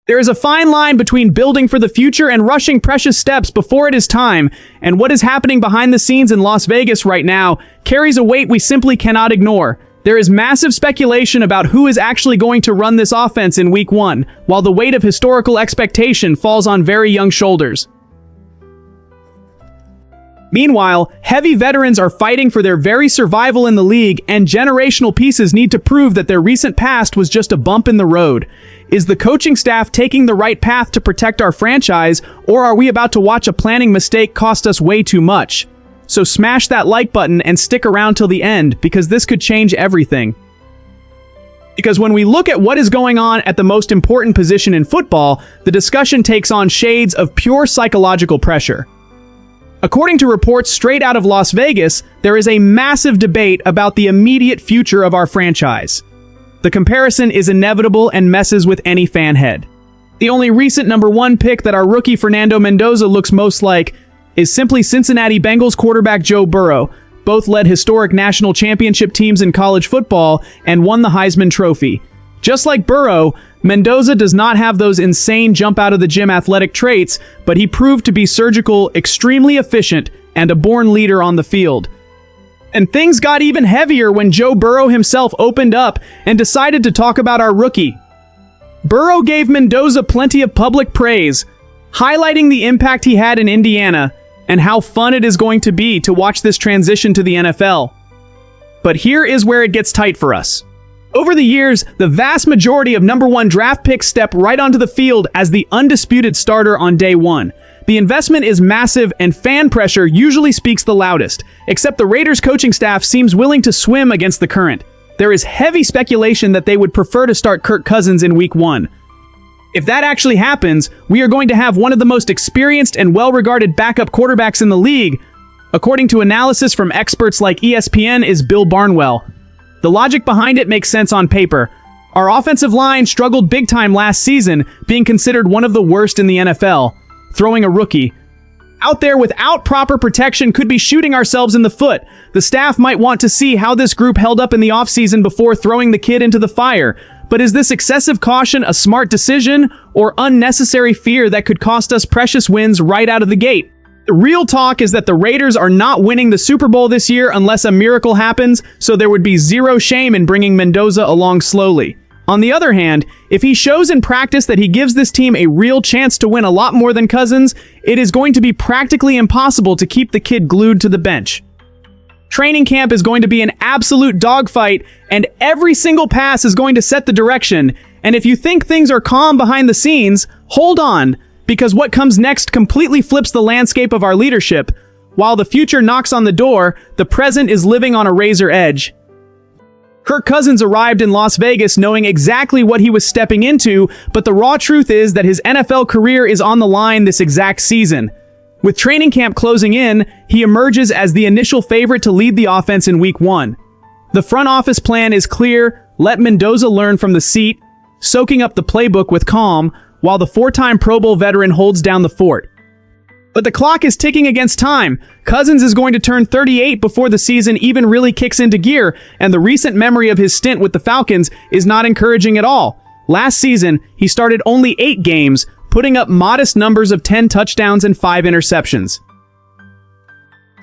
There is a fine line between building for the future and rushing precious steps before it is time, and what is happening behind the scenes in Las Vegas right now carries a weight we simply cannot ignore. There is massive speculation about who is actually going to run this offense in Week 1, while the weight of historical expectation falls on very young shoulders. Meanwhile, heavy veterans are fighting for their very survival in the league, and generational pieces need to prove that their recent past was just a bump in the road. Is the coaching staff taking the right path to protect our franchise, or are we about to watch a planning mistake cost us way too much? So smash that like button and stick around till the end, because this could change everything. Because when we look at what is going on at the most important position in football, the discussion takes on shades of pure psychological pressure. According to reports straight out of Las Vegas, there is a massive debate about the immediate future of our franchise. The comparison is inevitable and messes with any fan head. The only recent number 1 pick that our rookie Fernando Mendoza looks most like is simply Cincinnati Bengals quarterback Joe Burrow. Both led historic national championship teams in college football and won the Heisman Trophy. Just like Burrow, Mendoza does not have those insane jump-out-of-the-gym athletic traits, but he proved to be surgical, extremely efficient, and a born leader on the field. And things got even heavier when Joe Burrow himself opened up and decided to talk about our rookie. Burrow gave Mendoza plenty of public praise, highlighting the impact he had in Indiana and how fun it is going to be to watch this transition to the NFL. But here is where it gets tight for us. Over the years, the vast majority of number 1 draft picks step right onto the field as the undisputed starter on day 1. The investment is massive and fan pressure usually speaks the loudest, except the Raiders coaching staff seems willing to swim against the current. There is heavy speculation that they would prefer to start Kirk Cousins in Week 1. If that actually happens, we are going to have one of the most experienced and well-regarded backup quarterbacks in the league, according to analysis from experts like ESPN is Bill Barnwell. The logic behind it makes sense on paper. Our offensive line struggled big time last season, being considered one of the worst in the NFL. Throwing a rookie out there without proper protection could be shooting ourselves in the foot. The staff might want to see how this group held up in the offseason before throwing the kid into the fire. But is this excessive caution a smart decision or unnecessary fear that could cost us precious wins right out of the gate? The real talk is that the Raiders are not winning the Super Bowl this year unless a miracle happens, so there would be zero shame in bringing Mendoza along slowly. On the other hand, if he shows in practice that he gives this team a real chance to win a lot more than Cousins, it is going to be practically impossible to keep the kid glued to the bench. Training camp is going to be an absolute dogfight, and every single pass is going to set the direction. And if you think things are calm behind the scenes, hold on, because what comes next completely flips the landscape of our leadership. While the future knocks on the door, the present is living on a razor edge. Kirk Cousins arrived in Las Vegas knowing exactly what he was stepping into, but the raw truth is that his NFL career is on the line this exact season. With training camp closing in, he emerges as the initial favorite to lead the offense in Week 1. The front office plan is clear: let Mendoza learn from the seat, soaking up the playbook with calm, while the 4-time Pro Bowl veteran holds down the fort. But the clock is ticking against time. Cousins is going to turn 38 before the season even really kicks into gear, and the recent memory of his stint with the Falcons is not encouraging at all. Last season, he started only 8 games, putting up modest numbers of 10 touchdowns and 5 interceptions.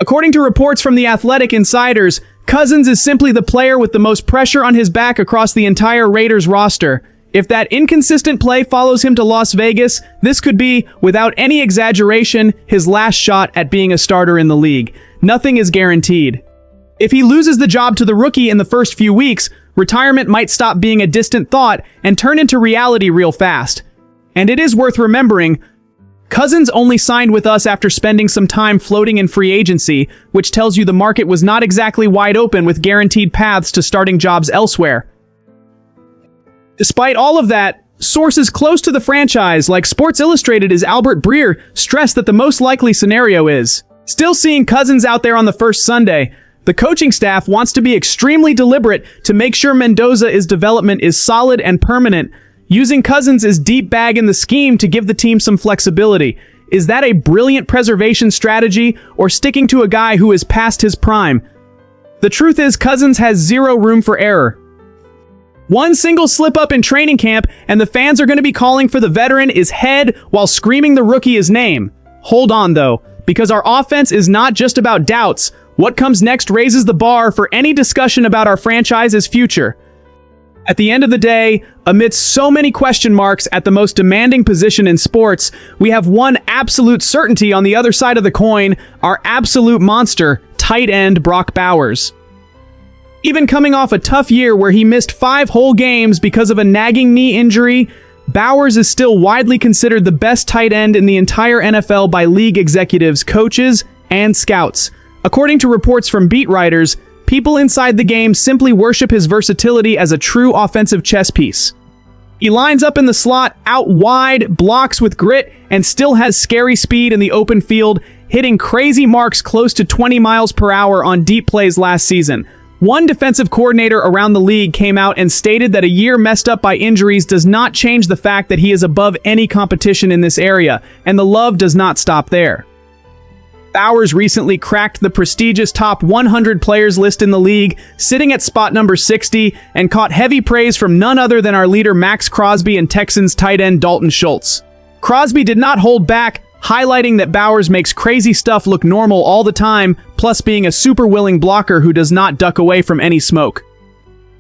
According to reports from the Athletic insiders, Cousins is simply the player with the most pressure on his back across the entire Raiders roster. If that inconsistent play follows him to Las Vegas, this could be, without any exaggeration, his last shot at being a starter in the league. Nothing is guaranteed. If he loses the job to the rookie in the first few weeks, retirement might stop being a distant thought and turn into reality real fast. And it is worth remembering, Cousins only signed with us after spending some time floating in free agency, which tells you the market was not exactly wide open with guaranteed paths to starting jobs elsewhere. Despite all of that, sources close to the franchise, like Sports Illustrated's Albert Breer, stress that the most likely scenario is still seeing Cousins out there on the first Sunday. The coaching staff wants to be extremely deliberate to make sure Mendoza's development is solid and permanent, using Cousins as deep bag in the scheme to give the team some flexibility. Is that a brilliant preservation strategy, or sticking to a guy who is past his prime? The truth is, Cousins has zero room for error. One single slip-up in training camp, and the fans are going to be calling for the veteran is head while screaming the rookie his name. Hold on, though, because our offense is not just about doubts. What comes next raises the bar for any discussion about our franchise's future. At the end of the day, amidst so many question marks at the most demanding position in sports, we have one absolute certainty on the other side of the coin: our absolute monster, tight end Brock Bowers. Even coming off a tough year where he missed 5 whole games because of a nagging knee injury, Bowers is still widely considered the best tight end in the entire NFL by league executives, coaches, and scouts. According to reports from beat writers, people inside the game simply worship his versatility as a true offensive chess piece. He lines up in the slot, out wide, blocks with grit, and still has scary speed in the open field, hitting crazy marks close to 20 miles per hour on deep plays last season. One defensive coordinator around the league came out and stated that a year messed up by injuries does not change the fact that he is above any competition in this area, and the love does not stop there. Bowers recently cracked the prestigious top 100 players list in the league, sitting at spot number 60, and caught heavy praise from none other than our leader Max Crosby and Texans tight end Dalton Schultz. Crosby did not hold back, highlighting that Bowers makes crazy stuff look normal all the time, plus being a super willing blocker who does not duck away from any smoke.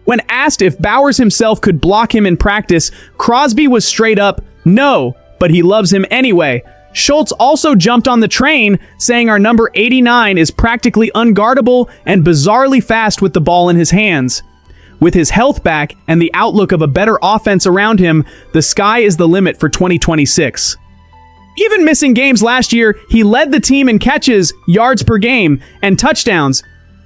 When asked if Bowers himself could block him in practice, Crosby was straight up, no, but he loves him anyway. Schultz also jumped on the train, saying our number 89 is practically unguardable and bizarrely fast with the ball in his hands. With his health back and the outlook of a better offense around him, the sky is the limit for 2026. Even missing games last year, he led the team in catches, yards per game, and touchdowns.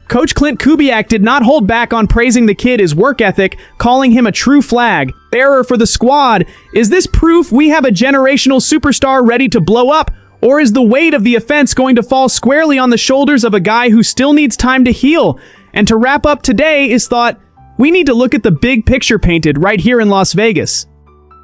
Coach Clint Kubiak did not hold back on praising the kid, his work ethic, calling him a true flag bearer for the squad. Is this proof we have a generational superstar ready to blow up, or is the weight of the offense going to fall squarely on the shoulders of a guy who still needs time to heal? And to wrap up today is thought, we need to look at the big picture painted right here in Las Vegas.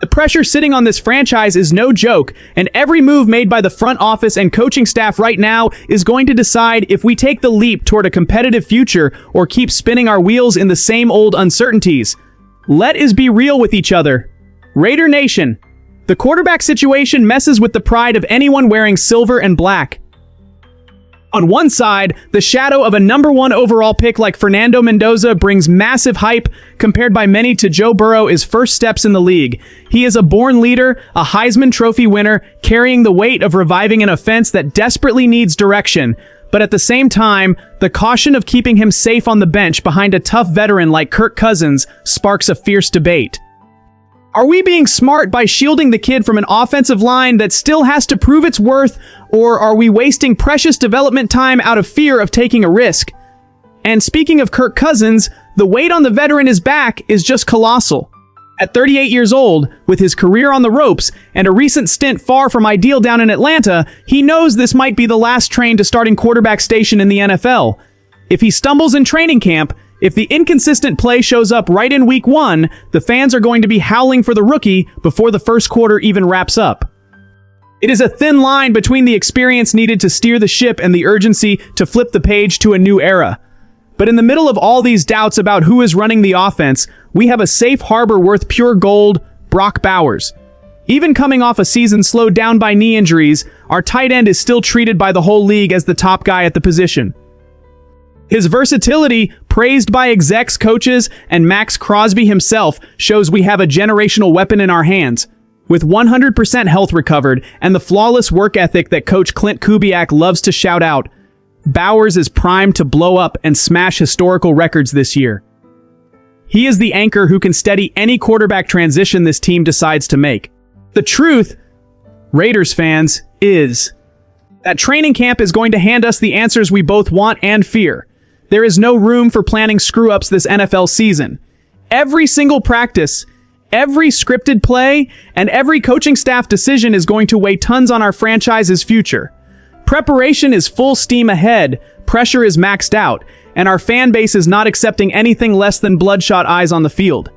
The pressure sitting on this franchise is no joke, and every move made by the front office and coaching staff right now is going to decide if we take the leap toward a competitive future or keep spinning our wheels in the same old uncertainties. Let us be real with each other. Raider Nation, the quarterback situation messes with the pride of anyone wearing silver and black. On one side, the shadow of a number 1 overall pick like Fernando Mendoza brings massive hype, compared by many to Joe Burrow his first steps in the league. He is a born leader, a Heisman Trophy winner, carrying the weight of reviving an offense that desperately needs direction. But at the same time, the caution of keeping him safe on the bench behind a tough veteran like Kirk Cousins sparks a fierce debate. Are we being smart by shielding the kid from an offensive line that still has to prove its worth, or are we wasting precious development time out of fear of taking a risk? And speaking of Kirk Cousins, the weight on the veteran is back is just colossal. At 38 years old, with his career on the ropes and a recent stint far from ideal down in Atlanta, he knows this might be the last train to starting quarterback station in the NFL. If he stumbles in training camp, if the inconsistent play shows up right in week 1, the fans are going to be howling for the rookie before the first quarter even wraps up. It is a thin line between the experience needed to steer the ship and the urgency to flip the page to a new era. But in the middle of all these doubts about who is running the offense, we have a safe harbor worth pure gold: Brock Bowers. Even coming off a season slowed down by knee injuries, our tight end is still treated by the whole league as the top guy at the position. His versatility, praised by execs, coaches, and Max Crosby himself, shows we have a generational weapon in our hands. With 100% health recovered and the flawless work ethic that Coach Clint Kubiak loves to shout out, Bowers is primed to blow up and smash historical records this year. He is the anchor who can steady any quarterback transition this team decides to make. The truth, Raiders fans, is that training camp is going to hand us the answers we both want and fear. There is no room for planning screw-ups this NFL season. Every single practice, every scripted play, and every coaching staff decision is going to weigh tons on our franchise's future. Preparation is full steam ahead, pressure is maxed out, and our fan base is not accepting anything less than bloodshot eyes on the field.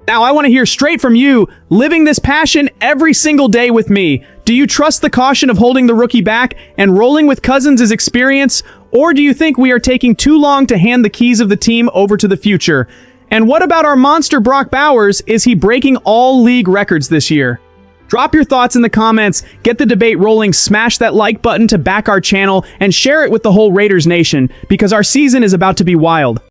Now I want to hear straight from you, living this passion every single day with me. Do you trust the caution of holding the rookie back and rolling with Cousins' experience, or do you think we are taking too long to hand the keys of the team over to the future? And what about our monster Brock Bowers? Is he breaking all league records this year? Drop your thoughts in the comments, get the debate rolling, smash that like button to back our channel, and share it with the whole Raiders Nation, because our season is about to be wild.